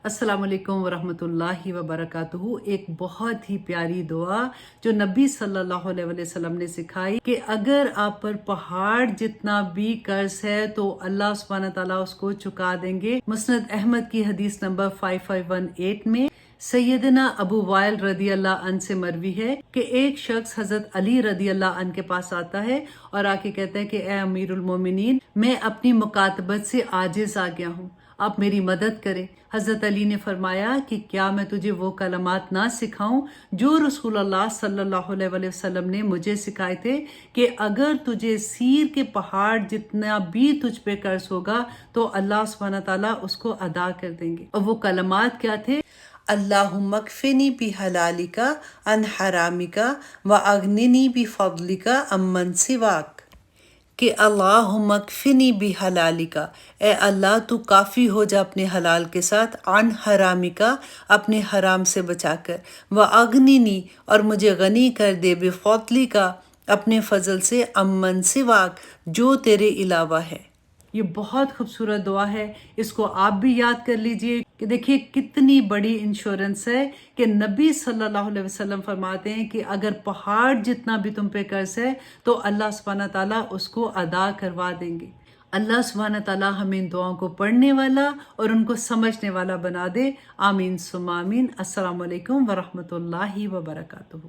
السلام علیکم ورحمۃ اللہ وبرکاتہ۔ ایک بہت ہی پیاری دعا جو نبی صلی اللہ علیہ وسلم نے سکھائی کہ اگر آپ پر پہاڑ جتنا بھی قرض ہے تو اللہ سبحانہ تعالیٰ اس کو چکا دیں گے۔ مسند احمد کی حدیث نمبر 5518 میں سیدنا ابو وائل رضی اللہ عنہ سے مروی ہے کہ ایک شخص حضرت علی رضی اللہ عنہ کے پاس آتا ہے اور آ کے کہتا ہے کہ اے امیر المومنین، میں اپنی مکاتبت سے عاجز آ گیا ہوں، آپ میری مدد کریں۔ حضرت علی نے فرمایا کہ کیا میں تجھے وہ کلمات نہ سکھاؤں جو رسول اللہ صلی اللہ علیہ وسلم نے مجھے سکھائے تھے کہ اگر تجھے سیر کے پہاڑ جتنا بھی تجھ پہ قرض ہوگا تو اللہ سبحانہ تعالیٰ اس کو ادا کر دیں گے۔ اور وہ کلمات کیا تھے؟ اللہم اکفنی بحلالک عن حرامک واغننی بفضلک عمن سواک، کہ اللہم اکفنی بحلالک، اے اللہ تو کافی ہو جا اپنے حلال کے ساتھ، عن حرامک، اپنے حرام سے بچا کر، واغننی، اور مجھے غنی کر دے، بفضلک، اپنے فضل سے، عمن سواک، جو تیرے علاوہ ہے۔ یہ بہت خوبصورت دعا ہے، اس کو آپ بھی یاد کر لیجئے کہ دیکھیے کتنی بڑی انشورنس ہے کہ نبی صلی اللہ علیہ وسلم فرماتے ہیں کہ اگر پہاڑ جتنا بھی تم پہ قرض ہے تو اللہ سبحانہ تعالیٰ اس کو ادا کروا دیں گے۔ اللہ سبحانہ تعالیٰ ہمیں ان دعاؤں کو پڑھنے والا اور ان کو سمجھنے والا بنا دے۔ آمین ثم آمین۔ السلام علیکم ورحمۃ اللہ وبرکاتہ۔